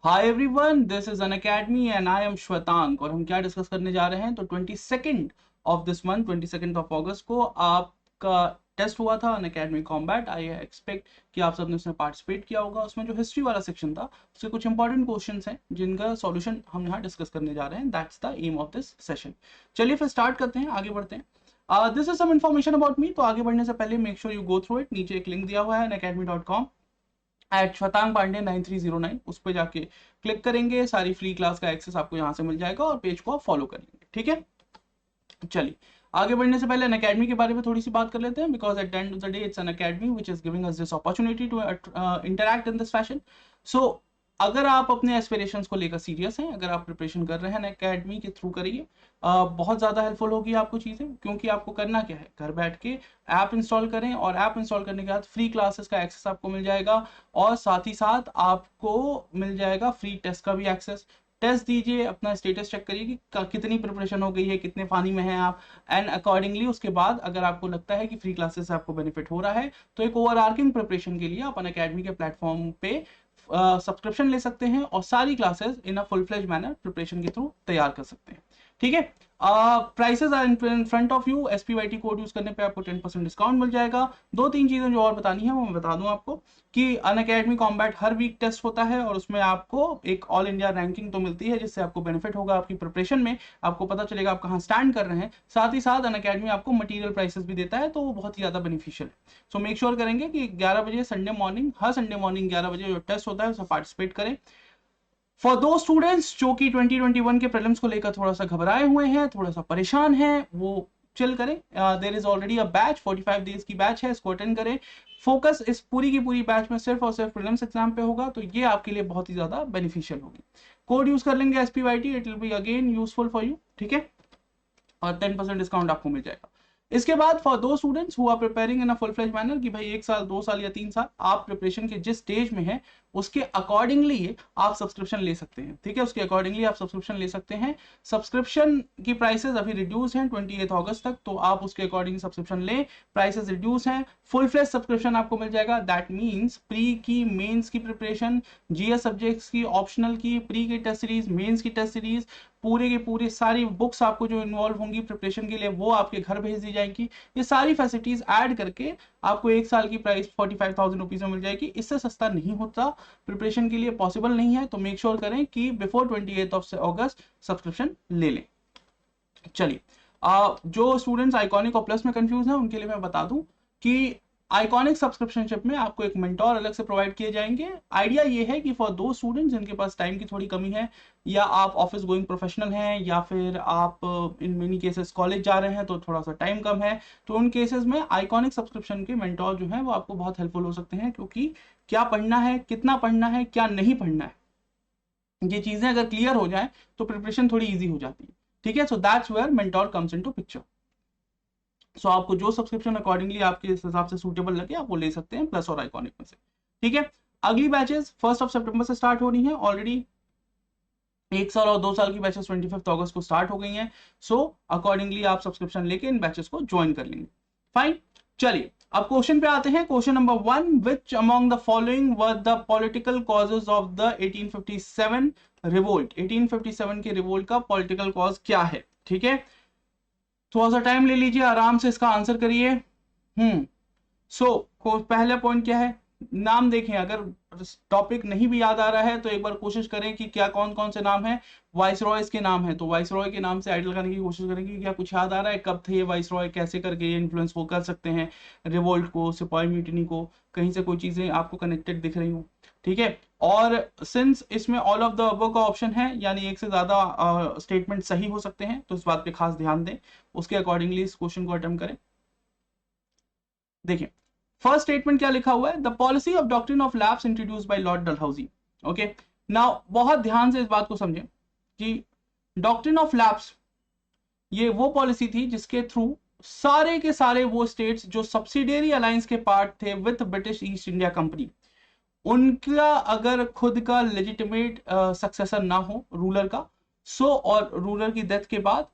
Hi everyone, this is Unacademy and I am Shwetank. और हम क्या डिस्कस करने जा रहे हैं, तो 22 ऑफ दिस मंथ, 22 ऑफ अगस्त को आपका टेस्ट हुआ था अन अकेडमी कॉम्बैट। आई एक्सपेक्ट कि आप सबने उसमें पार्टिसिपेट किया होगा। उसमें जो हिस्ट्री वाला सेक्शन था उसके कुछ इंपॉर्टेंट क्वेश्चंस हैं जिनका सॉल्यूशन हम यहाँ डिस्कस करने जा रहे हैं। That's the aim of this session. चलिए फिर स्टार्ट करते हैं, आगे बढ़ते हैं। This is some information about me. तो आगे बढ़ने से पहले make sure you go through it. नीचे एक लिंक दिया हुआ है unacademy.com @shwetank_pandey9309, उस पर जाके क्लिक करेंगे, सारी फ्री क्लास का एक्सेस आपको यहाँ से मिल जाएगा और पेज को आप फॉलो कर लेंगे। ठीक है, चलिए आगे बढ़ने से पहले अकेडमी के बारे में थोड़ी सी बात कर लेते हैं, because at the end of the day it's an academy which is giving us this opportunity to interact in this fashion. So अगर आप अपने एस्पिरेशंस को लेकर सीरियस हैं, अगर आप प्रिपरेशन कर रहे हैं अकेडमी के थ्रू करिए। बहुत ज़्यादा हेल्पफुल होगी आपको चीज़ें, क्योंकि आपको करना क्या है, घर बैठ के ऐप इंस्टॉल करें और ऐप इंस्टॉल करने के बाद फ्री क्लासेस का एक्सेस आपको मिल जाएगा और साथ ही साथ आपको मिल जाएगा फ्री टेस्ट का भी एक्सेस। टेस्ट दीजिए, अपना स्टेटस चेक करिए कि कितनी प्रिपरेशन हो गई है, कितने पानी में हैं आप, एंड अकॉर्डिंगली उसके बाद अगर आपको लगता है कि फ्री क्लासेस से आपको बेनिफिट हो रहा है तो एक ओवरआर्किंग प्रिपरेशन के लिए आप अकेडमी के प्लेटफॉर्म पे सब्सक्रिप्शन ले सकते हैं और सारी classes in a full fledge manner preparation के थ्रू तैयार कर सकते हैं। ठीक है, prices are in front of you. SPYT code use करने पे आपको 10% डिस्काउंट मिल जाएगा। दो तीन चीजें जो और बतानी है वो मैं बता दूं आपको कि अनअकैडमी कॉम्बैट हर वीक टेस्ट होता है और उसमें आपको एक ऑल इंडिया रैंकिंग तो मिलती है जिससे आपको बेनिफिट होगा आपकी प्रिपरेशन में, आपको पता चलेगा आप कहाँ स्टैंड कर रहे हैं। साथ ही साथ अनअकैडमी आपको मटेरियल प्राइसेस भी देता है, तो वो बहुत ही ज्यादा बेनिफिशियल है। सो मेक श्योर करेंगे कि 11 बजे संडे मॉर्निंग, हर संडे मॉर्निंग 11 बजे जो टेस्ट होता है उसमें पार्टिसिपेट करें। फॉर दो स्टूडेंट्स जो कि 2021 के प्रीलिम्स को लेकर थोड़ा सा घबराए हुए हैं, थोड़ा सा परेशान हैं, वो चिल करें। There is already a batch, 45 days की बैच है, इसको अटेंड करें। फोकस इस पूरी की पूरी बैच में सिर्फ और सिर्फ प्रीलिम्स एग्जाम पे होगा, तो ये आपके लिए बहुत ही ज्यादा बेनिफिशियल होगी। कोड यूज कर लेंगे SPYT, it will be again useful for you. ठीक है, और 10% डिस्काउंट आपको मिल जाएगा। इसके बाद for those students who are preparing in a full fledge manner, कि भाई 1 साल 2 साल या 3 साल आप प्रिपरेशन के जिस स्टेज में हैं उसके अकॉर्डिंगली आप सब्सक्रिप्शन ले सकते हैं। ठीक है, उसके अकॉर्डिंगली आप सब्सक्रिप्शन ले सकते हैं। सब्सक्रिप्शन की प्राइसेस अभी रिड्यूस हैं 28 अगस्त तक, तो आप उसके अकॉर्डिंग सब्सक्रिप्शन लें। प्राइसेस रिड्यूस हैं। फुल फ्लेज सब्सक्रिप्शन आपको मिल जाएगा, दैट मीन्स प्री की, मेंस की प्रिपरेशन, GS सब्जेक्ट्स की, ऑप्शनल की, प्री की टेस्ट सीरीज, मेंस की टेस्ट सीरीज, पूरे के पूरे सारी बुक्स आपको जो इन्वॉल्व होंगी प्रिपरेशन के लिए वो आपके घर भेज दी जाएंगी। ये सारी फैसिलिटीज ऐड करके आपको 1 साल की प्राइस 45,000 रुपीज में मिल जाएगी। इससे सस्ता नहीं होता, प्रिपरेशन के लिए पॉसिबल नहीं है, तो मेक श्योर करें कि बिफोर 28 अगस्त सब्सक्रिप्शन ले लें। चलिए, जो स्टूडेंट्स आइकॉनिक और प्लस में कंफ्यूज हैं उनके लिए मैं बता दूं कि आइकॉनिक सब्सक्रिप्शनशिप में आपको एक मेंटोर अलग से प्रोवाइड किए जाएंगे। आइडिया ये है कि फॉर दो स्टूडेंट्स जिनके पास टाइम की थोड़ी कमी है, या आप ऑफिस गोइंग प्रोफेशनल हैं, या फिर आप इन मेनी केसेस कॉलेज जा रहे हैं तो थोड़ा सा टाइम कम है, तो उन केसेस में आइकॉनिक सब्सक्रिप्शन के मेंटोर जो है वो आपको बहुत हेल्पफुल हो सकते हैं, क्योंकि क्या पढ़ना है, कितना पढ़ना है, क्या नहीं पढ़ना है, ये चीजें अगर क्लियर हो जाए तो प्रिपरेशन थोड़ी ईजी हो जाती है। ठीक है, so that's where mentor comes into picture. So आपको जो सब्सक्रिप्शन अकॉर्डिंगली आपके हिसाब से सूटेबल लगे आप वो ले सकते हैं, प्लस और आइकॉनिक में से। ठीक है, अगली बैचेस 1 सितंबर से स्टार्ट हो रही हैं। ऑलरेडी 1 साल और 2 साल की बैचेस 25 अगस्त को स्टार्ट हो गई हैं। सो अकॉर्डिंगली आप सब्सक्रिप्शन लेके इन बैचेस को ज्वाइन कर लेंगे। फाइन, चलिए अब क्वेश्चन पे आते हैं। Question number 1, which among the following were the political causes of the 1857 revolt. 1857 के रिवोल्ट का पॉलिटिकल कॉज क्या है? ठीक है, थोड़ा सा टाइम ले लीजिए, आराम से इसका आंसर करिए। पहला पॉइंट क्या है, नाम देखें। अगर टॉपिक नहीं भी याद आ रहा है तो एक बार कोशिश करें कि क्या कौन कौन से नाम है। वाइसरॉयज के नाम है, तो वाइसरॉय के नाम से आइडिया लगाने की कोशिश करेंगे क्या कुछ याद आ रहा है, कब थे ये वाइसरॉय, कैसे करके ये इन्फ्लुएंस वो कर सकते हैं रिवोल्ट को, सिपाही म्यूटिनी को, कहीं से कोई चीजें आपको कनेक्टेड दिख रही हो। ठीक है, और सिंस इसमें ऑल ऑफ द अबव का ऑप्शन है, यानी एक से ज्यादा स्टेटमेंट सही हो सकते हैं, तो इस बात पे खास ध्यान दें, उसके अकॉर्डिंगली इस क्वेश्चन को अटेम्प्ट करें। देखिए, फर्स्ट स्टेटमेंट क्या लिखा हुआ है, the policy of doctrine of lapse introduced by Lord Dalhousie. Okay, now बहुत ध्यान से इस बात को समझें कि डॉक्ट्रिन ऑफ लैप्स ये वो पॉलिसी थी जिसके थ्रू सारे के सारे वो स्टेट्स जो सब्सिडियरी अलायंस के पार्ट थे with British East India company, उनका अगर खुद का लेजिटिमेट सक्सेसर ना हो रूलर का, सो और रूलर की डेथ के बाद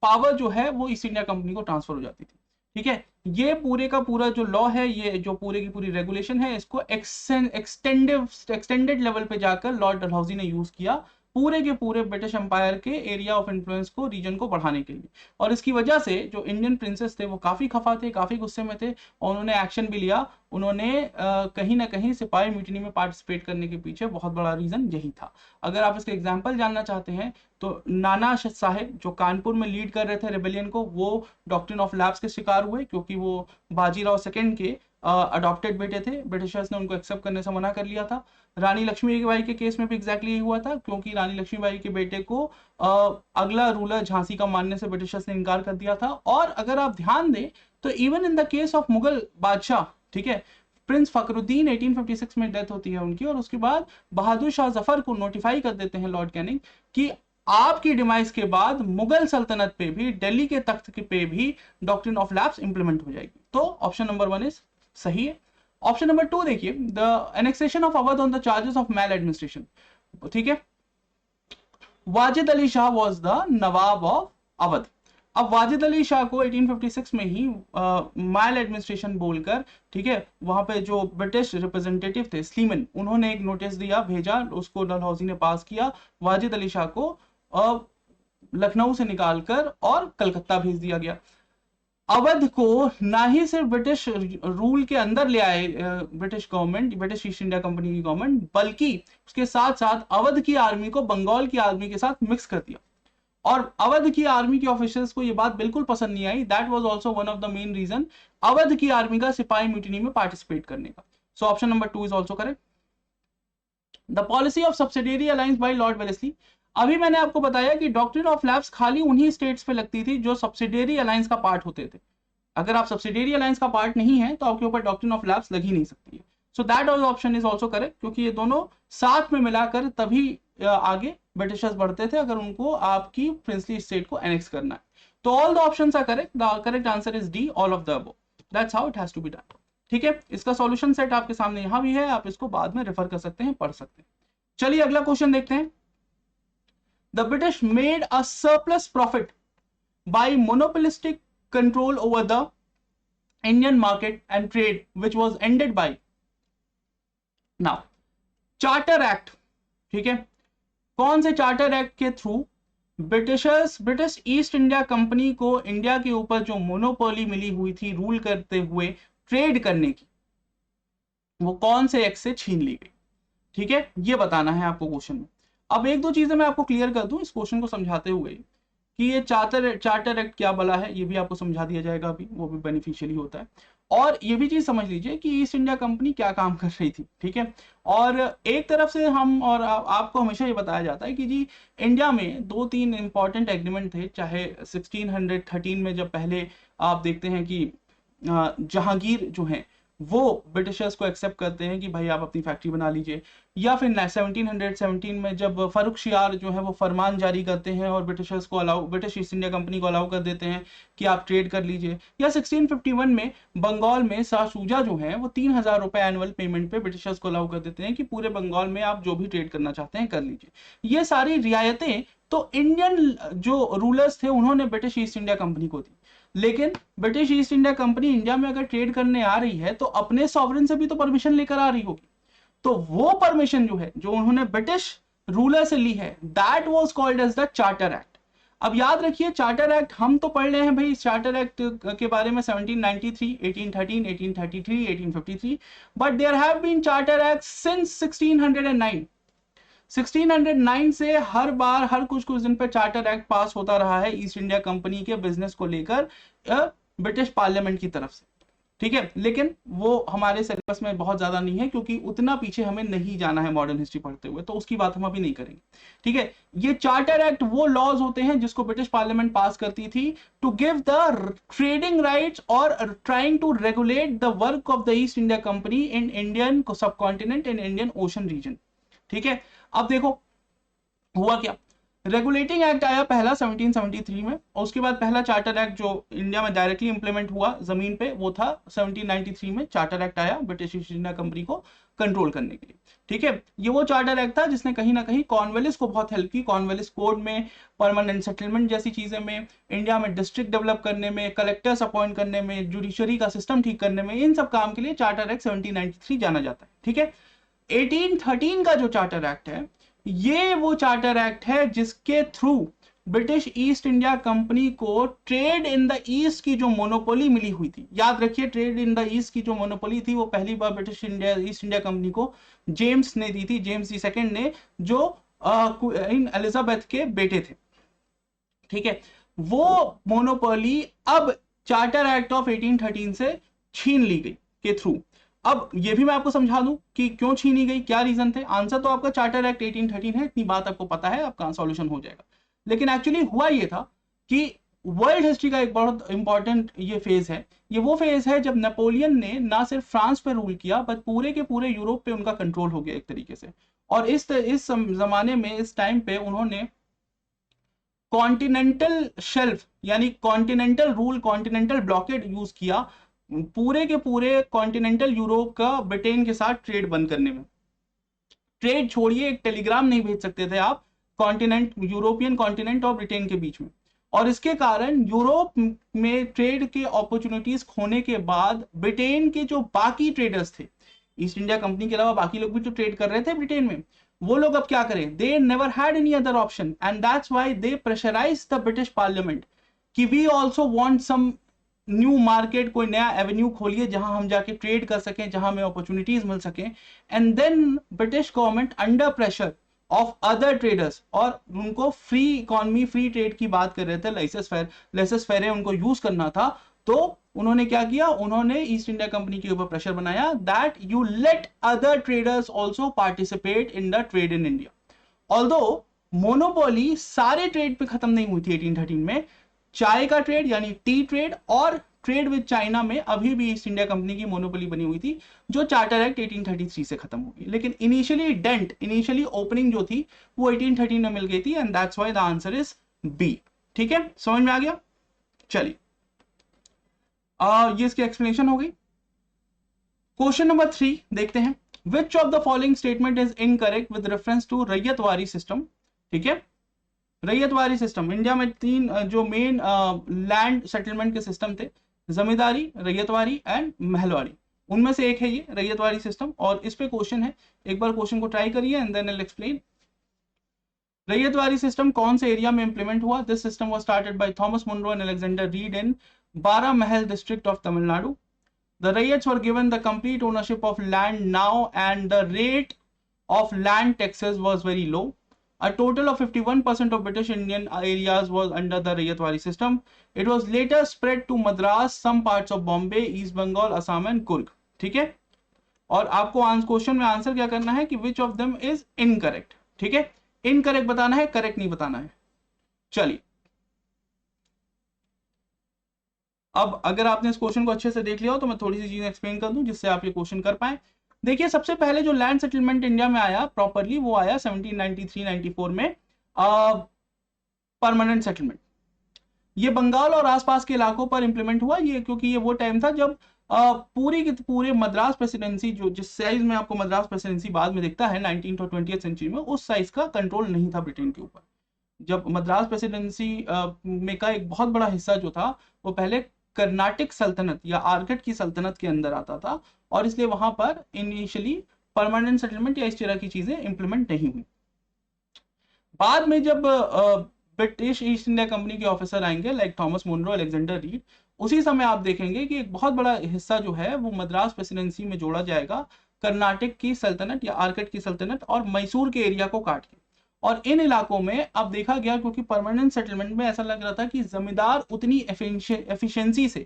पावर जो है वो ईस्ट इंडिया कंपनी को ट्रांसफर हो जाती थी। ठीक है, ये पूरे का पूरा जो लॉ है, ये जो पूरे की पूरी रेगुलेशन है, इसको एक्सटेंडेड लेवल पे जाकर लॉर्ड डलहौजी ने यूज किया पूरे के पूरे ब्रिटिश एम्पायर के एरिया ऑफ इन्फ्लुएंस को, रीजन को बढ़ाने के लिए। और इसकी वजह से जो इंडियन प्रिंसेस थे वो काफी खफा थे, काफी गुस्से में थे, और उन्होंने एक्शन भी लिया। उन्होंने कहीं ना कहीं सिपाही म्यूटिनी में पार्टिसिपेट करने के पीछे बहुत बड़ा रीजन यही था। अगर आप इसके एग्जाम्पल जानना चाहते हैं तो नाना साहेब जो कानपुर में लीड कर रहे थे रेबेलियन को, वो डॉक्ट्रिन ऑफ लैप्स के शिकार हुए, क्योंकि वो बाजीराव सेकंड के अडॉप्टेड बेटे थे। ब्रिटिशर्स ने उनको एक्सेप्ट करने से मना कर लिया था। रानी लक्ष्मीबाई के केस में भी एग्जैक्टली यही हुआ था, क्योंकि रानी लक्ष्मीबाई के बेटे को अगला रूलर झांसी का मानने से ब्रिटिशर्स ने इनकार कर दिया था। और अगर आप ध्यान दें तो even in the case of Mughal बादशाह, ठीक है, प्रिंस फखरुद्दीन 1856 में डेथ होती है उनकी, और उसके बाद बहादुर शाह जफर को नोटिफाई कर देते हैं लॉर्ड कैनिंग कि आपकी डिमाइस के बाद मुगल सल्तनत पे भी, दिल्ली के तख्त पे भी डॉक्ट्रिन ऑफ लैप्स इंप्लीमेंट हो जाएगी। तो ऑप्शन नंबर 1 इज सही है। ऑप्शन नंबर 2 देखिए, the annexation of Awadh on the charges of maladministration, ठीक है, Wajid Ali Shah was the nawab of Awadh. अब वाजिद अली शाह को 1856 में ही मैल एडमिनिस्ट्रेशन बोलकर, ठीक है, वहां पे जो ब्रिटिश रिप्रेजेंटेटिव थे स्लीमन, उन्होंने एक नोटिस दिया, भेजा, उसको डलहौजी ने पास किया, वाजिद अली शाह को लखनऊ से निकालकर और कलकत्ता भेज दिया गया। अवध को ना ही सिर्फ ब्रिटिश रूल के अंदर ले आए British government, British East India company की गवर्नमेंट, बल्कि उसके साथ साथ अवध की आर्मी को बंगाल की आर्मी के साथ मिक्स कर दिया। और अवध की आर्मी के ऑफिसर्स को यह बात बिल्कुल पसंद नहीं आई। That was also one of the main reason Awadh की आर्मी का सिपाही म्यूटिनी में पार्टिसिपेट करने का। So option number 2 is also correct. The policy of subsidiary alliance by lord Wellesley. अभी मैंने आपको बताया कि डॉक्ट्रिन ऑफ लैप्स खाली उन्हीं स्टेट्स पे लगती थी जो सब्सिडियरी अलायंस का पार्ट होते थे। अगर आप सब्सिडियरी अलायंस का पार्ट नहीं है तो आपके ऊपर डॉक्ट्रिन ऑफ लैप्स लग ही नहीं सकती है। So that option is also correct, क्योंकि ये दोनों साथ में मिलाकर तभी आगे ब्रिटिशर्स बढ़ते थे, अगर उनको आपकी प्रिंसली स्टेट को एनेक्स करना है। तो all the options are correct, the correct answer is D, all of the above. That's how it has to be done. ठीक है, इसका सॉल्यूशन सेट आपके सामने यहां भी है, आप इसको बाद में रेफर कर सकते हैं, पढ़ सकते हैं। चलिए अगला क्वेश्चन देखते हैं। The British made a surplus profit by monopolistic control over the Indian market and trade which was ended by now charter act. ठीक है, कौन से चार्टर एक्ट के through British East India company को इंडिया के ऊपर जो मोनोपोली मिली हुई थी रूल करते हुए ट्रेड करने की, वो कौन से एक्ट से छीन ली गई? ठीक है, ये बताना है आपको क्वेश्चन में। अब एक दो चीजें मैं आपको क्लियर कर दूं इस क्वेश्चन को समझाते हुए कि ये चार्टर एक्ट क्या बला है, ये भी आपको समझा दिया जाएगा अभी, वो भी बेनिफिशियली होता है। और ये भी चीज समझ लीजिए कि ईस्ट इंडिया कंपनी क्या काम कर रही थी। ठीक है, और एक तरफ से हम और आपको हमेशा ये बताया जाता है कि जी इंडिया में 2-3 इंपॉर्टेंट एग्रीमेंट थे, चाहे 1613 में जब पहले आप देखते हैं कि जहांगीर जो है वो ब्रिटिशर्स को एक्सेप्ट करते हैं कि भाई आप अपनी फैक्ट्री बना लीजिए, या फिर 1717 में जब फर्रुख शियार जो है वो फरमान जारी करते हैं और ब्रिटिशर्स को ब्रिटिश ईस्ट इंडिया कंपनी को अलाउ कर देते हैं कि आप ट्रेड कर लीजिए, या 1651 में बंगाल में शाह शुजा जो है वो 3000 रुपए एनुअल पेमेंट पे ब्रिटिशर्स को अलाउ कर देते हैं कि पूरे बंगाल में आप जो भी ट्रेड करना चाहते हैं कर लीजिए। ये सारी रियायतें तो इंडियन जो रूलर्स थे उन्होंने ब्रिटिश ईस्ट इंडिया कंपनी को दी, लेकिन British East India company India में अगर ट्रेड करने आ रही है तो अपने सॉवरेन से भी तो परमिशन लेकर आ रही होगी। तो वो परमिशन जो है जो उन्होंने ब्रिटिश रूलर से ली है, that was called as the charter act. अब याद रखिए चार्टर एक्ट हम तो पढ़ रहे हैं भाई चार्टर एक्ट के बारे में 1793, 1813, 1833, 1853, but there have been charter act since 1609। 1609 से हर बार हर कुछ दिन पे चार्टर एक्ट पास होता रहा है ईस्ट इंडिया कंपनी के बिजनेस को लेकर ब्रिटिश पार्लियामेंट की तरफ से। ठीक है, लेकिन वो हमारे सिलेबस में बहुत ज्यादा नहीं है क्योंकि उतना पीछे हमें नहीं जाना है मॉडर्न हिस्ट्री पढ़ते हुए, तो उसकी बात हम अभी नहीं करेंगे। ठीक है, ये चार्टर एक्ट वो लॉज होते हैं जिसको ब्रिटिश पार्लियामेंट पास करती थी to give the trading rights और trying to regulate the work of the East India Company in Indian subcontinent and Indian Ocean region. ठीक है, अब देखो हुआ क्या, रेगुलेटिंग एक्ट आया पहला 1773 में, और उसके बाद पहला चार्टर एक्ट जो इंडिया में डायरेक्टली इंप्लीमेंट हुआ जमीन पे वो था 1793 में। चार्टर एक्ट आया ब्रिटिश ईस्ट इंडिया कंपनी को कंट्रोल करने के लिए। ठीक है, ये वो चार्टर एक्ट था जिसने कहीं ना कहीं कॉर्नवालिस को बहुत हेल्प की। कॉर्नवालिस कोड में, परमानेंट सेटलमेंट जैसी चीजें में, इंडिया में डिस्ट्रिक्ट डेवलप करने में, कलेक्टर्स अपॉइंट करने में, जुडिशरी का सिस्टम ठीक करने में, इन सब काम के लिए चार्टर एक्ट 1793 जाना जाता है। ठीक है, 1813 का जो चार्टर एक्ट है, ये वो चार्टर एक्ट है जिसके through British East India company को ट्रेड इन द ईस्ट की जो मोनोपोली मिली हुई थी। याद रखिए, ट्रेड इन द ईस्ट की जो मोनोपोली थी वो पहली बार British India East India company को जेम्स ने दी थी, जेम्स दी सेकंड ने, जो क्वीन एलिजाबेथ के बेटे थे। ठीक है, वो मोनोपोली अब चार्टर एक्ट ऑफ 1813 से छीन ली गई के थ्रू। अब ये भी मैं आपको समझा दूं कि क्यों छीनी गई, क्या रीजन थे। आंसर तो आपका चार्टर एक्ट 1813 है, इतनी बात आपको पता है, आपका सॉल्यूशन हो जाएगा। लेकिन एक्चुअली हुआ ये था कि वर्ल्ड हिस्ट्री का एक बहुत इंपॉर्टेंट ये फेज है। ये वो फेज है जब नेपोलियन ने ना सिर्फ फ्रांस पे रूल किया, बट पूरे के पूरे यूरोप पे उनका कंट्रोल हो गया एक तरीके से। और इस जमाने में, इस टाइम पे उन्होंने कॉन्टिनेंटल शेल्फ यानी continental rule, continental blockade use किया पूरे के पूरे कॉन्टिनेंटल यूरोप का ब्रिटेन के साथ ट्रेड बंद करने में। ट्रेड छोड़िए, एक टेलीग्राम नहीं भेज सकते थे आप कॉन्टिनेंट, यूरोपियन कॉन्टिनेंट और ब्रिटेन के बीच में। और इसके कारण यूरोप में ट्रेड के अपॉर्चुनिटीज खोने के बाद ब्रिटेन के जो बाकी ट्रेडर्स थे, ईस्ट इंडिया कंपनी के अलावा बाकी लोग भी तो ट्रेड कर रहे थे ब्रिटेन में, वो लोग अब क्या करें, they never had any other option and that's why they pressurise the British parliament कि we also want some new market, कोई नया एवेन्यू खोलिए जहां हम जाके ट्रेड कर सकें, जहां हमें अपॉर्चुनिटीज मिल सकें। And then British government under pressure of other traders, और उनको फ्री इकोनॉमी, फ्री ट्रेड की बात कर रहे थे, लेसेस फेरे उनको यूज करना था, तो उन्होंने क्या किया, उन्होंने ईस्ट इंडिया कंपनी के ऊपर प्रेशर बनाया that you let other traders also participate in the trade in India. Although monopoly सारे ट्रेड पे खत्म नहीं हुई थी 1813 में, चाय का ट्रेड यानी टी ट्रेड और ट्रेड विद चाइना में अभी भी ईस्ट इंडिया कंपनी की मोनोपोली बनी हुई थी, जो चार्टर एक्ट 1833 से खत्म हो गई। लेकिन इनिशियली ओपनिंग जो थी वो 1813 में मिल गई थी, and that's why the answer is B. ठीक है, समझ में आ गया। चलिए, ये इसकी एक्सप्लेनेशन हो गई। क्वेश्चन नंबर 3 देखते हैं, which of the following statement is incorrect with reference to ryotwari system. ठीक है, रैयतवारी सिस्टम, इंडिया में 3 जो मेन लैंड सेटलमेंट के सिस्टम थे, जमींदारी, रैयतवारी एंड महलवारी, उनमें से एक है ये रैयतवारी सिस्टम। और इस पे क्वेश्चन है, एक बार क्वेश्चन को ट्राई करिए and then I will explain. Ryotwari system कौन से एरिया में इंप्लीमेंट हुआ? This system was started by Thomas Munro and Alexander Read in Baramahal district of Tamil Nadu. The raids were given the complete ownership of land now, and the rate of land taxes was very low. A total of 51% of British Indian areas was under the Rayatwari system. It was later spread to Madras, some parts of Bombay, East Bengal, Assam and Coorg. ठीक है, और आपको question में answer क्या करना है कि which of them is incorrect. ठीक है, इनकरेक्ट बताना है, करेक्ट नहीं बताना है। चलिए, अब अगर आपने इस क्वेश्चन को अच्छे से देख लिया हो तो मैं थोड़ी सी चीजें एक्सप्लेन कर दूं जिससे आप ये क्वेश्चन कर पाए। देखिए, सबसे पहले जो लैंड सेटलमेंट इंडिया में आया प्रॉपरली वो आया 1793-94 में, परमानेंट सेटलमेंट। ये बंगाल और आसपास के इलाकों पर इंप्लीमेंट हुआ ये, क्योंकि ये वो टाइम था जब पूरी की पूरे मद्रास प्रेसिडेंसी, जो जिस साइज में आपको मद्रास प्रेसिडेंसी बाद में दिखता है 19th और 20th सेंचुरी में, उस साइज का कंट्रोल नहीं था ब्रिटेन के ऊपर। जब मद्रास प्रेसिडेंसी में का एक बहुत बड़ा हिस्सा जो था वो पहले कर्नाटक सल्तनत या आर्कट की सल्तनत के अंदर आता था, और इसलिए वहां पर इनिशियली परमानेंट सेटलमेंट या इस तरह की चीजें इंप्लीमेंट नहीं हुई। बाद में जब ब्रिटिश ईस्ट इंडिया कंपनी के ऑफिसर आएंगे like Thomas Munro, Alexander Reid, उसी समय आप देखेंगे कि एक बहुत बड़ा हिस्सा जो है वो मद्रास प्रेसिडेंसी में जोड़ा जाएगा, कर्नाटक की सल्तनत या आर्कट की सल्तनत और मैसूर के एरिया को काट के। और इन इलाकों में अब देखा गया, क्योंकि परमानेंट सेटलमेंट में ऐसा लग रहा था कि जमींदार उतनी एफिशिएंसी से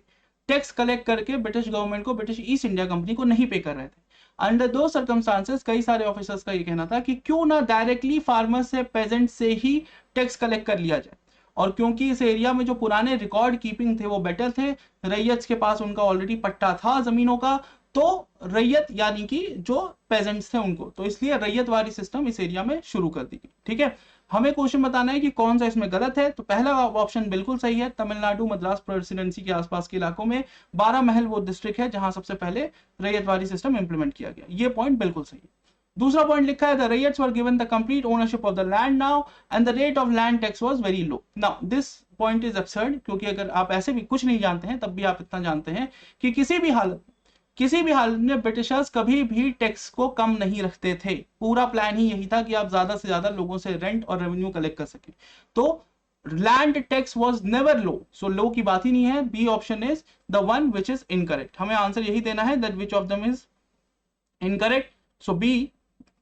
टैक्स कलेक्ट करके ब्रिटिश गवर्नमेंट को, ब्रिटिश ईस्ट इंडिया कंपनी को नहीं पे कर रहे थे। अंडर दो सर्कमस्टांसेस कई सारे ऑफिसर्स का ये कहना था कि क्यों ना डायरेक्टली फार्मर से, पेजेंट से ही टैक्स कलेक्ट कर लिया जाए। और क्योंकि इस एरिया में जो पुराने रिकॉर्ड कीपिंग थे वो बेटर थे, रैयत के पास उनका ऑलरेडी पट्टा था जमीनों का, तो रैयत यानी कि जो पेजेंट्स थे उनको, तो इसलिए रैयतवारी सिस्टम इस एरिया में शुरू कर दी गई। ठीक है, हमें क्वेश्चन बताना है कि कौन सा इसमें गलत है। तो पहला ऑप्शन बिल्कुल सही है, तमिलनाडु मद्रास प्रेसिडेंसी के आसपास के इलाकों में 12 महल वो डिस्ट्रिक्ट है जहां सबसे पहले रैयतवारी सिस्टम इंप्लीमेंट किया गया। ये पॉइंट बिल्कुल सही है। दूसरा पॉइंट लिखा है the ryots were given the complete ownership of the land now and the rate of land tax was very low. Now this point is absurd, क्योंकि अगर आप ऐसे भी कुछ नहीं जानते हैं तब भी आप इतना जानते हैं कि किसी भी हालत में ब्रिटिशर्स कभी भी टैक्स को कम नहीं रखते थे। पूरा प्लान ही यही था कि आप ज्यादा से ज्यादा लोगों से रेंट और रेवेन्यू कलेक्ट कर सके। तो land tax was never low, so low की बात ही नहीं है। B option is the one which is incorrect. हमें आंसर यही देना है that which of them is incorrect. So B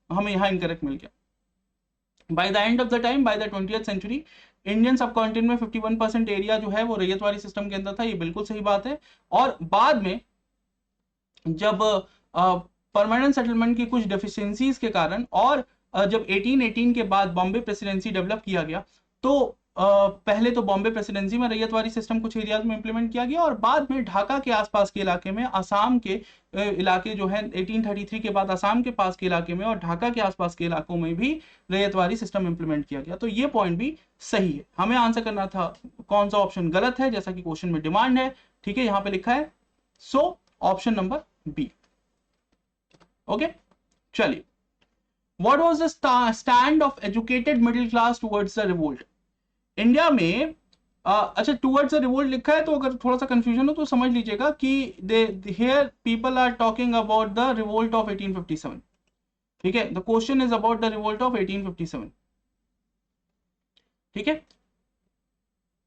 हमें यहां इनकरेक्ट मिल गया। By the end of the time, by the 20th century, Indian subcontinent में 51% area जो है वो रैयतवारी सिस्टम के अंदर था। ये बिल्कुल सही बात है। और बाद में जब परमानेंट सेटलमेंट की कुछ डेफिशिएंसीज के कारण और जब 1818 के बाद बॉम्बे प्रेसिडेंसी डेवलप किया गया, तो पहले तो बॉम्बे प्रेसिडेंसी में रैयतवारी सिस्टम कुछ एरियाज में इंप्लीमेंट किया गया, और बाद में ढाका के आसपास के इलाके में, आसाम के इलाके जो है 1833 के बाद आसाम के पास के इलाके में और ढाका के आसपास के इलाकों में भी रैयतवारी सिस्टम इंप्लीमेंट किया गया। तो ये पॉइंट भी सही है। हमें आंसर करना था कौन सा ऑप्शन गलत है, जैसा कि क्वेश्चन में डिमांड है। ठीक है, यहां पे लिखा है so option number B. Okay, चलिए, what was the stand of educated middle class towards the revolt? India में अच्छा टुवर्ड्स द रिवोल्ट लिखा है, तो अगर थोड़ा सा कंफ्यूजन हो तो समझ लीजिएगा कि here people are talking about the revolt of 1857। ठीक है, the question is about the revolt of 1857। ठीक है,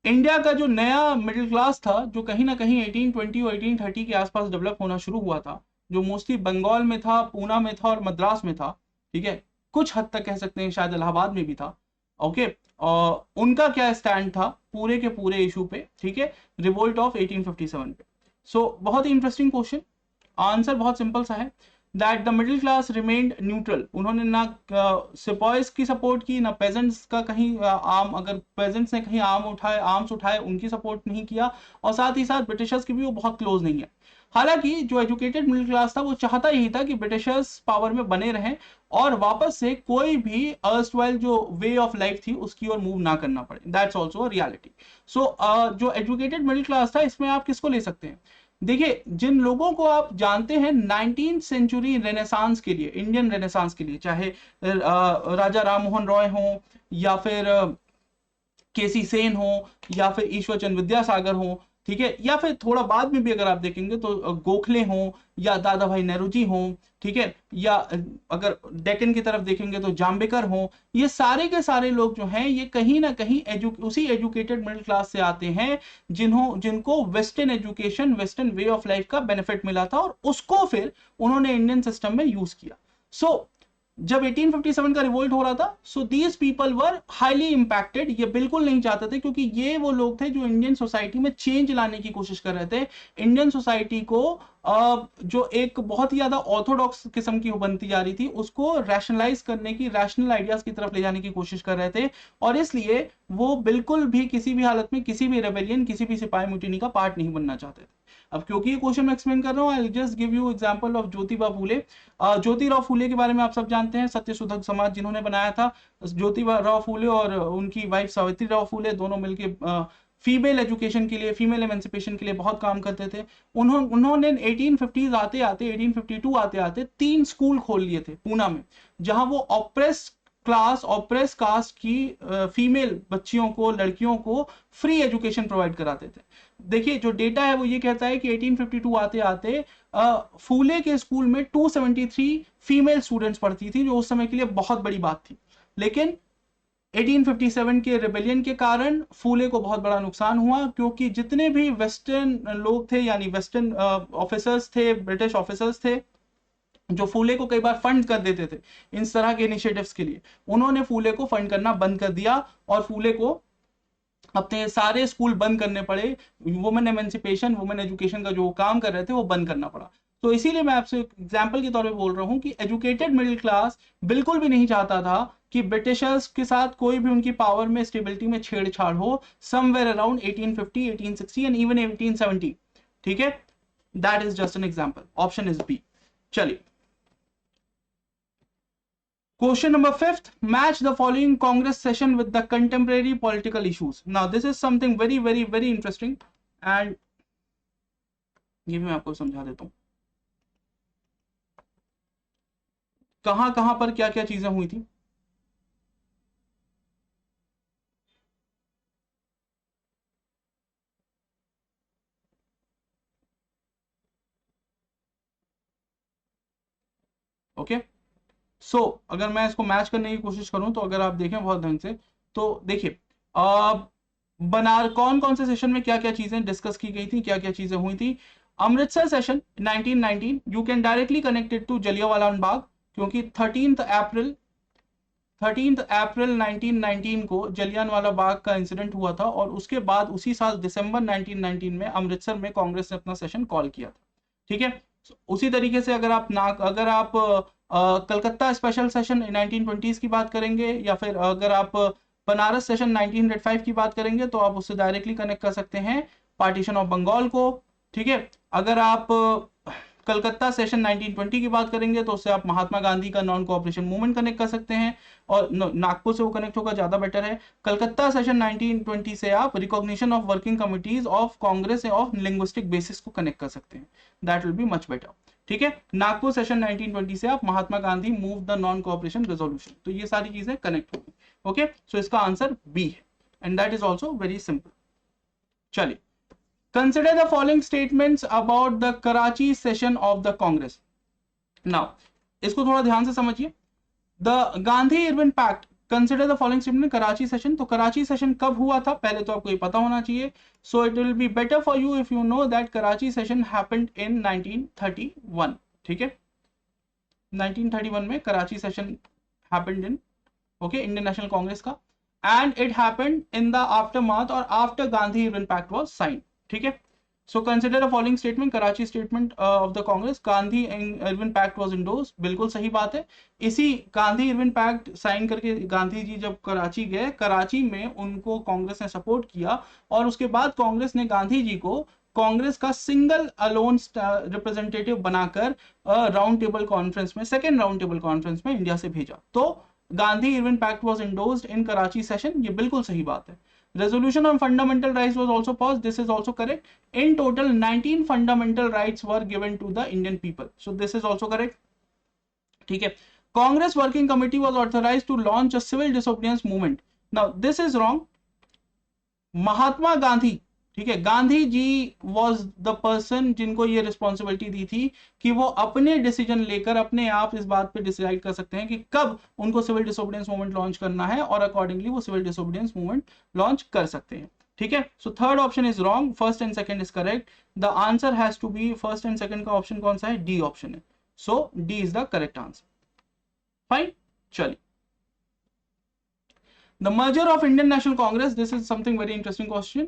इंडिया का जो नया मिडिल क्लास था, जो कहीं ना कहीं 1820 और 1830 के आसपास डेवलप होना शुरू हुआ था, जो मोस्टली बंगाल में था, पूना में था और मद्रास में था। ठीक है, कुछ हद तक कह सकते हैं शायद इलाहाबाद में भी था। ओके, उनका क्या स्टैंड था पूरे के पूरे इशू पे? ठीक है, रिवोल्ट ऑफ 1857 पे। सो बहुत ही इंटरेस्टिंग क्वेश्चन। आंसर बहुत सिंपल सा है, that the middle class remained neutral. उन्होंने ना सिपॉइस की सपोर्ट की, ना पेजेंट्स का कहीं आर्म, अगर पेजेंट्स ने कहीं आर्म्स उठाए उनकी सपोर्ट नहीं किया, और साथ ही साथ ब्रिटिशर्स की भी वो बहुत क्लोज नहीं है। हालांकि जो एजुकेटेड मिडिल क्लास था वो चाहता यही था कि ब्रिटिशर्स पावर में बने रहें और वापस से कोई भी अर्स्टवाइल जो वे ऑफ लाइफ थी उसकी ओर मूव ना करना पड़े। That's also a reality. So जो एजुकेटेड मिडिल क्लास था, इसमें आप किसको ले सकते हैं? देखिए, जिन लोगों को आप जानते हैं 19th सेंचुरी रेनेसांस के लिए, इंडियन रेनेसांस के लिए, चाहे राजा राम मोहन रॉय हो, या फिर केसी सेन हो, या फिर ईश्वर चंद्र विद्यासागर हो, ठीक है, या फिर थोड़ा बाद में भी अगर आप देखेंगे तो गोखले हों या दादा भाई नेहरू जी हों, ठीक है, या अगर डेक्कन की तरफ देखेंगे तो जाम्बेकर हों, ये सारे के सारे लोग जो हैं ये कहीं ना कहीं उसी एजुकेटेड मिडिल क्लास से आते हैं जिनको western education, western way of life का बेनिफिट मिला था और उसको फिर उन्होंने इंडियन सिस्टम में यूज किया। सो जब 1857 का रिवोल्ट हो रहा था, so these people were highly impacted. ये बिल्कुल नहीं चाहते थे, क्योंकि ये वो लोग थे जो इंडियन सोसाइटी में चेंज लाने की कोशिश कर रहे थे। इंडियन सोसाइटी को जो एक बहुत ही ज्यादा ऑर्थोडॉक्स किस्म की बनती जा रही थी, उसको रैशनलाइज करने की, रैशनल आइडियाज की तरफ ले जाने की कोशिश कर रहे थे, और इसलिए वो बिल्कुल भी किसी भी हालत में किसी भी रेबेलियन, किसी भी सिपाही म्यूटिनी का पार्ट नहीं बनना चाहते थे। अब क्योंकि ये क्वेश्चन मैं एक्सप्लेन कर रहा हूं, I just give you example of Jyotiba Phule. Jyotirao Phule के बारे में आप सब जानते हैं, सत्यशोधक समाज जिन्होंने बनाया था। ज्योतिबा फूले और उनकी वाइफ सावित्री राव फूले दोनों मिलकर फीमेल एजुकेशन के लिए, फीमेल एमेंसिपेशन के लिए बहुत काम करते थे। उन्होंने 1850 आते आते 1852 आते आते 3 स्कूल खोल लिए थे पूना में, जहां वो ऑप्रेस क्लास, ऑप्रेस कास्ट की फीमेल बच्चियों को, लड़कियों को फ्री एजुकेशन प्रोवाइड कराते थे। देखिए, जो डेटा है वो ये कहता है कि 1852 आते आते फूले के स्कूल में 273 फीमेल स्टूडेंट्स पढ़ती थी, जो उस समय के लिए बहुत बड़ी बात थी। लेकिन 1857 के रिबेलियन के कारण फूले को बहुत बड़ा नुकसान हुआ, क्योंकि जितने भी वेस्टर्न लोग थे, यानी वेस्टर्न ऑफिसर्स थे, ब्रिटिश ऑफिसर्स थे, जो फूले को कई बार फंड कर देते थे इन तरह के इनिशिएटिव्स के लिए, उन्होंने फूले को फंड करना बंद कर दिया और फूले को अपने सारे स्कूल बंद करने पड़े। वुमेन एमेंसिपेशन, वुमेन एजुकेशन का जो काम कर रहे थे वो बंद करना पड़ा। तो इसीलिए मैं आपसे एग्जाम्पल के तौर पे बोल रहा हूं कि एजुकेटेड मिडिल क्लास बिल्कुल भी नहीं चाहता था कि ब्रिटिशर्स के साथ कोई भी उनकी पावर में, स्टेबिलिटी में छेड़छाड़ हो, समवेयर अराउंड 1850, 1860 एंड इवन 1870। ठीक है, that is just an example, option is B. चलिए question number 5th, match the following Congress session with the contemporary political issues. Now this is something very very very interesting and ये भी मैं आपको समझा देता हूं कहां कहां पर क्या क्या चीजें हुई थी। ओके सो अगर मैं इसको मैच करने की कोशिश करूं तो अगर आप देखें बहुत ढंग से तो देखिए बनार कौन कौन से सेशन में क्या क्या चीजें डिस्कस की गई थी, क्या क्या चीजें हुई थी। Amritsar session 1919 you can directly connected to Jallianwala Bagh, क्योंकि 13 अप्रैल 1919 को जलियांवाला बाग का इंसिडेंट हुआ था और उसके बाद उसी साल दिसंबर 1919 में अमृतसर में कांग्रेस ने अपना सेशन कॉल किया था। ठीक है, उसी तरीके से अगर आप कलकत्ता स्पेशल सेशन 1920s की बात करेंगे या फिर अगर आप बनारस सेशन 1905 की बात करेंगे तो आप उससे डायरेक्टली कनेक्ट कर सकते हैं पार्टीशन ऑफ बंगाल को। ठीक है, अगर आप कलकत्ता सेशन 1920 की बात करेंगे तो उससे आप महात्मा गांधी का नॉन कोऑपरेशन मूवमेंट कनेक्ट कर सकते हैं और नागपुर से वो कनेक्ट होगा, ज्यादा बेटर है। कलकत्ता सेशन 1920 से आप recognition of working committees of Congress of linguistic basis को कनेक्ट कर सकते हैं, that will be much better. ठीक है, नागपुर सेशन 1920 से आप Mahatma Gandhi move the non cooperation resolution, तो ये सारी चीजें कनेक्ट होंगी। ओके सो इसका आंसर बी है and that is also very simple. चलिए consider the following statements about the Karachi session of the Congress. Now इसको थोड़ा ध्यान से समझिए। The Gandhi Irwin Pact, consider the following statement, Karachi session. तो Karachi session कब हुआ था पहले तो आपको ये पता होना चाहिए। So it will be better for you if you know that Karachi session happened in 1931. ठीक है, 1931 में Karachi session happened in Indian National Congress का, and it happened in the aftermath or after Gandhi Irwin Pact was signed. ठीक है, so consider the following statement, Karachi statement of the Congress, Gandhi Irwin pact was endorsed, बिल्कुल सही बात है। इसी गांधी इरविन पैक्ट साइन करके गांधी जी जब कराची गए, कराची में उनको कांग्रेस ने सपोर्ट किया और उसके बाद कांग्रेस ने गांधी जी को कांग्रेस का सिंगल अलोन रिप्रेजेंटेटिव बनाकर राउंड टेबल कॉन्फ्रेंस में, सेकेंड राउंड टेबल कॉन्फ्रेंस में इंडिया से भेजा। तो Gandhi Irwin pact was endorsed in Karachi session, ये बिल्कुल सही बात है। Resolution on fundamental rights was also passed. This is also correct. In total, 19 fundamental rights were given to the Indian people. So this is also correct. ठीक है, Congress Working Committee was authorized to launch a civil disobedience movement. Now this is wrong. Mahatma Gandhi, ठीक है, Gandhi ji was the person जिनको ये responsibility दी थी कि वो अपने डिसीजन लेकर अपने आप इस बात पे डिसाइड कर सकते हैं कि कब उनको सिविल डिसोबीडियंस मूवमेंट लॉन्च करना है और अकॉर्डिंगली वो सिविल डिसोबीडियंस मूवमेंट लॉन्च कर सकते हैं। ठीक है, so third option is wrong, first and second is correct. The answer has to be first and second का ऑप्शन कौन सा है, डी ऑप्शन है, so D is the correct answer. Fine, चलिए the merger of Indian National Congress, this is something very interesting question.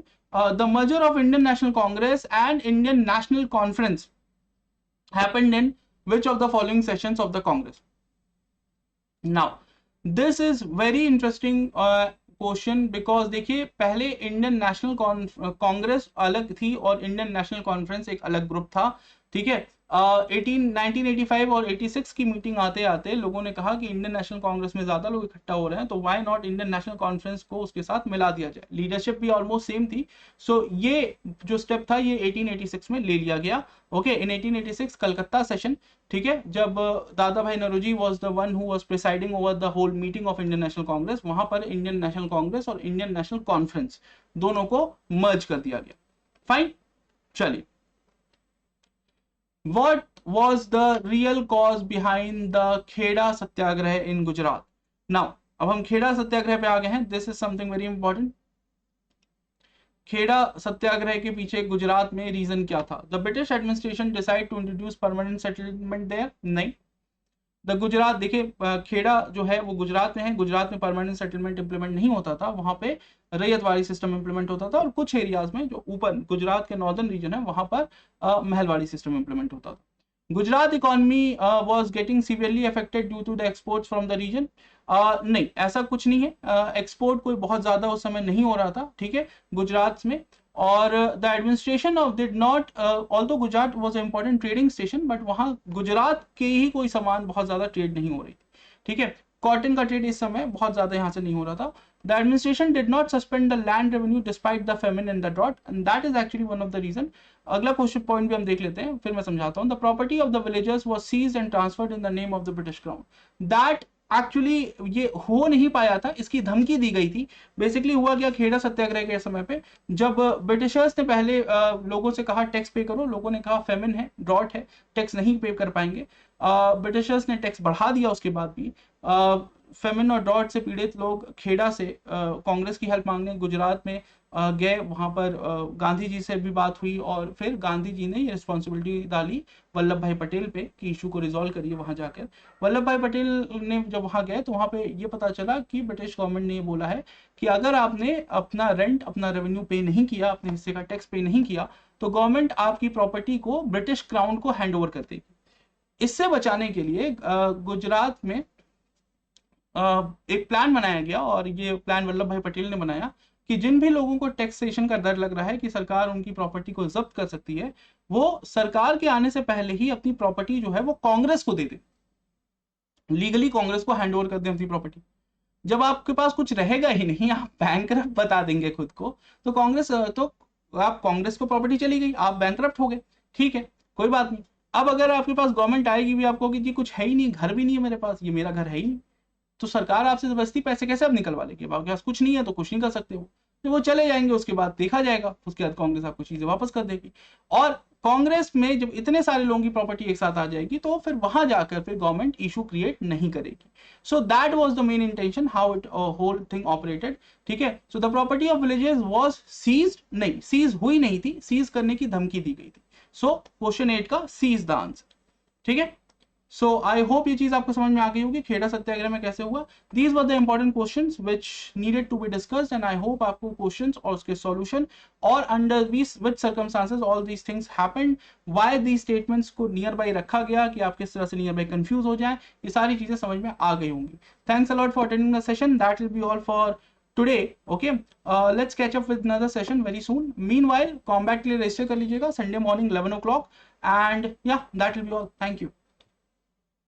The merger of Indian National Congress and Indian National Conference happened in which of the following sessions of the Congress? Now this is very interesting question because देखिए पहले Indian National Congress अलग थी और Indian national conference एक अलग group था। ठीक है, 1985 और 86 की मीटिंग आते आते लोगों ने कहा कि इंडियन नेशनल कांग्रेस में ज्यादा लोग इकट्ठा हो रहे हैं तो why not Indian national conference को उसके साथ मिला दिया जाए, लीडरशिप भी ऑलमोस्ट सेम थी। सो ये जो स्टेप था ये 1886 में ले लिया गया। ओके, इन 1886 कलकत्ता सेशन, ठीक है, जब Dadabhai Naoroji was the one who was presiding over the whole meeting of Indian National Congress, वहां पर इंडियन नेशनल कांग्रेस और इंडियन नेशनल कॉन्फ्रेंस दोनों को मर्ज कर दिया गया। फाइन, चलिए What was the real cause behind the Kheda Satyagraha in Gujarat? Now, अब हम खेड़ा सत्याग्रह पे आ गए हैं। This is something very important. Kheda सत्याग्रह के पीछे गुजरात में रीजन क्या था? The British administration decided to introduce permanent settlement there? नहीं। द गुजरात, देखिए खेड़ा जो है वो गुजरात में है, गुजरात में परमानेंट सेटलमेंट इंप्लीमेंट नहीं होता था, वहां पे रैयतवाड़ी सिस्टम इंप्लीमेंट होता था और कुछ एरियाज में जो ऊपर गुजरात के नॉर्दर्न रीजन है वहां पर महलवाड़ी सिस्टम इंप्लीमेंट होता था। Gujarat economy was getting severely affected due to the exports from the region. नहीं, ऐसा कुछ नहीं है, एक्सपोर्ट कोई बहुत ज्यादा उस समय नहीं हो रहा था। ठीक है, गुजरात में और the administration of did not, although Gujarat was a important trading station, but वहाँ गुजरात के ही कोई सामान बहुत ज़्यादा ट्रेड नहीं हो रही, ठीक है। कॉटन का ट्रेड इस समय बहुत ज़्यादा यहाँ से नहीं हो रहा था। The administration did not suspend the land revenue despite the famine and the drought, and that is actually one of the reason. अगला क्वेश्चन पॉइंट भी हम देख लेते हैं, फिर मैं समझाता हूँ। The property of the villagers was seized and transferred in the name of the British crown. That actually ये हो नहीं पाया था, इसकी धमकी दी गई थी। बेसिकली हुआ क्या, खेड़ा सत्याग्रह के समय पे जब ब्रिटिशर्स ने पहले लोगों से कहा टैक्स पे करो, लोगों ने कहा फेमिन है, ड्रॉट है, टैक्स नहीं पे कर पाएंगे। ब्रिटिशर्स ने टैक्स बढ़ा दिया उसके बाद भी। फेमिन और ड्रॉट से पीड़ित लोग खेड़ा से कांग्रेस की हेल्प मांगने गुजरात में गए। वहां पर गांधी जी से भी बात हुई और फिर गांधी जी ने ये रिस्पॉन्सिबिलिटी डाली वल्लभ भाई पटेल पे कि इशू को रिजॉल्व करिए वहां जाकर। वल्लभ भाई पटेल ने जब वहां गए तो वहां पे ये पता चला कि ब्रिटिश गवर्नमेंट ने ये बोला है कि अगर आपने अपना रेंट, अपना रेवेन्यू पे नहीं किया, अपने हिस्से का टैक्स पे नहीं किया, तो गवर्नमेंट आपकी प्रॉपर्टी को ब्रिटिश क्राउन को हैंड ओवर कर देगी। इससे बचाने के लिए गुजरात में एक प्लान बनाया गया, और ये प्लान वल्लभ भाई पटेल ने बनाया कि जिन भी लोगों को टैक्सेशन का डर लग रहा है कि सरकार उनकी प्रॉपर्टी को जब्त कर सकती है, वो सरकार के आने से पहले ही अपनी प्रॉपर्टी जो है वो कांग्रेस को दे दे, लीगली कांग्रेस को हैंड ओवर कर दे अपनी प्रॉपर्टी। जब आपके पास कुछ रहेगा ही नहीं, आप बैंकरप्ट बता देंगे खुद को, तो आप कांग्रेस को प्रॉपर्टी चली गई, आप बैंकरप्ट हो गए, ठीक है, कोई बात नहीं। अब अगर आपके पास गवर्नमेंट आएगी भी, आपको कि जी कुछ है ही नहीं, घर भी नहीं है मेरे पास, ये मेरा घर है ही नहीं, तो सरकार आपसे जबरदस्ती पैसे कैसे अब निकलवा लेगी? आपके पास कुछ नहीं है तो कुछ नहीं कर सकते हो, तो वो चले जाएंगे, उसके बाद देखा जाएगा, उसके बाद कांग्रेस आपको चीजें वापस कर देगी। और कांग्रेस में जब इतने सारे लोगों की प्रॉपर्टी एक साथ आ जाएगी, तो फिर वहां जाकर फिर गवर्नमेंट इशू क्रिएट नहीं करेगी। So that was the main intention, how it whole thing operated, ठीक है। So the property of villages was seized, नहीं सीज हुई नहीं थी, सीज करने की धमकी दी गई थी। सो क्वेश्चन 8 का सी इज द आंसर, ठीक है। सो आई होप ये चीज आपको समझ में आ गई होगी, खेड़ा सत्याग्रह में कैसे हुआ। These were the important questions which needed to be discussed, and I hope आपको क्वेश्चंस और उसके सॉल्यूशन और under which circumstances all these things happened, why these statements को नियर बाई रखा गया कि आप किस तरह से नियर बाई कंफ्यूज हो जाए, ये सारी चीजें समझ में आ गई होंगी। Thanks a lot for attending the session, that will be all for today. Okay, let's catch up with another session very soon. Meanwhile, combat के लिए register कर लीजिएगा Sunday morning 11 o'clock, and yeah, that will be all. Thank you.